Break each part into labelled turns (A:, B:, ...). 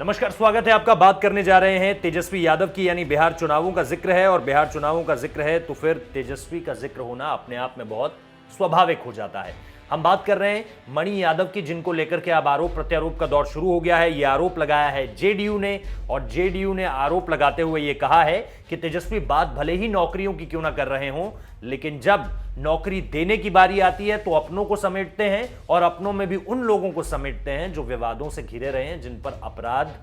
A: नमस्कार, स्वागत है आपका। बात करने जा रहे हैं तेजस्वी यादव की, यानी बिहार चुनावों का जिक्र है और बिहार चुनावों का जिक्र है तो फिर तेजस्वी का जिक्र होना अपने आप में बहुत स्वाभाविक हो जाता है। हम बात कर रहे हैं मणि यादव की, जिनको लेकर के अब आरोप प्रत्यारोप का दौर शुरू हो गया है। यह आरोप लगाया है जेडीयू ने और जेडीयू ने आरोप लगाते हुए यह कहा है कि तेजस्वी बात भले ही नौकरियों की क्यों ना कर रहे हों, लेकिन जब नौकरी देने की बारी आती है तो अपनों को समेटते हैं और अपनों में भी उन लोगों को समेटते हैं जो विवादों से घिरे रहे हैं, जिन पर अपराध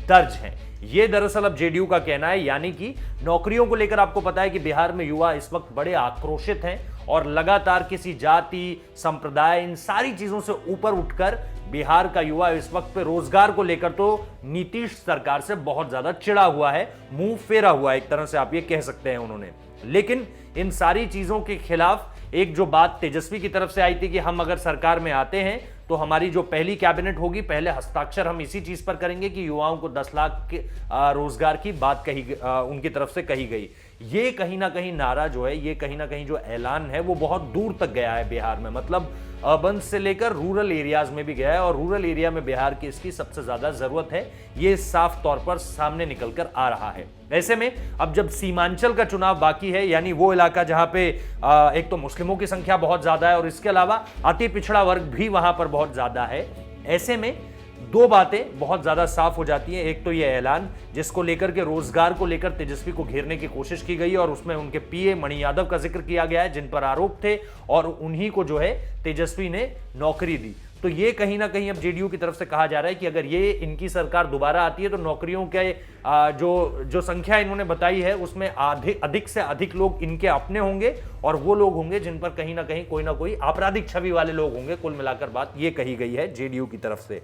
A: दर्ज हैं। यह दरअसल अब जेडीयू का कहना है। यानी कि नौकरियों को लेकर आपको पता है कि बिहार में युवा इस वक्त बड़े आक्रोशित हैं और लगातार किसी जाति, संप्रदाय, इन सारी चीजों से ऊपर उठकर बिहार का युवा इस वक्त पे रोजगार को लेकर तो नीतीश सरकार से बहुत ज्यादा चिढ़ा हुआ है, मुंह फेरा हुआ है, एक तरह से आप ये कह सकते हैं उन्होंने। लेकिन इन सारी चीजों के खिलाफ एक जो बात तेजस्वी की तरफ से आई थी कि हम अगर सरकार में आते हैं तो हमारी जो पहली कैबिनेट होगी, पहले हस्ताक्षर हम इसी चीज पर करेंगे कि युवाओं को 10 लाख के रोजगार की बात उनकी तरफ से कही गई। ये कहीं ना कहीं नारा जो है, ये कहीं ना कहीं जो ऐलान है वो बहुत दूर तक गया है बिहार में, मतलब अर्बन से लेकर रूरल एरियाज में भी गया है और रूरल एरिया में बिहार की इसकी सबसे ज्यादा जरूरत है, ये साफ तौर पर सामने निकलकर आ रहा है। ऐसे में अब जब सीमांचल का चुनाव बाकी है, यानी वो इलाका जहां पे एक तो मुस्लिमों की संख्या बहुत ज्यादा है और इसके अलावा अति पिछड़ा वर्ग भी वहां पर बहुत ज्यादा है, ऐसे में दो बातें बहुत ज्यादा साफ हो जाती हैं। एक तो ये ऐलान जिसको लेकर के रोजगार को लेकर तेजस्वी को घेरने की कोशिश की गई और उसमें उनके पीए मणि यादव का जिक्र किया गया है, जिन पर आरोप थे और उन्हीं को जो है तेजस्वी ने नौकरी दी। तो ये कहीं ना कहीं अब जेडीयू की तरफ से कहा जा रहा है कि अगर ये इनकी सरकार दोबारा आती है तो नौकरियों के जो संख्या इन्होंने बताई है उसमें अधिक से अधिक लोग इनके अपने होंगे और वो लोग होंगे जिन पर कहीं ना कोई आपराधिक छवि वाले लोग होंगे। कुल मिलाकर बात ये कही गई है जेडीयू की तरफ से।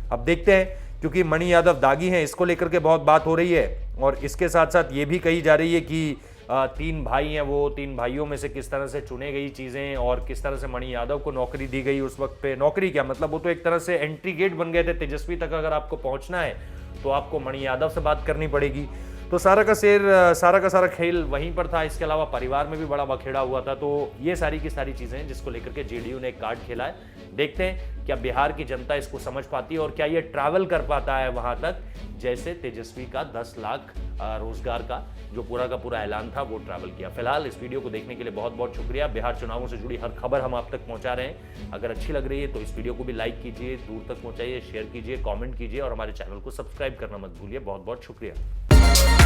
A: अब देखते हैं, क्योंकि मणि यादव दागी हैं, इसको लेकर के बहुत बात हो रही है और इसके साथ साथ ये भी कही जा रही है कि 3 भाई हैं, वो 3 भाइयों में से किस तरह से चुने गई चीजें और किस तरह से मणि यादव को नौकरी दी गई। उस वक्त पे नौकरी क्या मतलब, वो तो एक तरह से एंट्री गेट बन गए थे तेजस्वी तक। अगर आपको पहुंचना है तो आपको मणि यादव से बात करनी पड़ेगी। तो सारा का सारा खेल वहीं पर था। इसके अलावा परिवार में भी बड़ा बखेड़ा हुआ था। तो ये सारी की सारी चीजें हैं जिसको लेकर के जेडीयू ने एक कार्ड खेला है। देखते हैं क्या बिहार की जनता इसको समझ पाती है और क्या ये ट्रैवल कर पाता है वहां तक, जैसे तेजस्वी का 10 लाख रोजगार का जो पूरा का पूरा ऐलान था वो ट्रैवल किया। फिलहाल इस वीडियो को देखने के लिए बहुत बहुत शुक्रिया। बिहार चुनावों से जुड़ी हर खबर हम आप तक पहुंचा रहे हैं। अगर अच्छी लग रही है तो इस वीडियो को भी लाइक कीजिए, दूर तक पहुंचाइए, शेयर कीजिए, कमेंट कीजिए और हमारे चैनल को सब्सक्राइब करना मत भूलिए। बहुत बहुत शुक्रिया।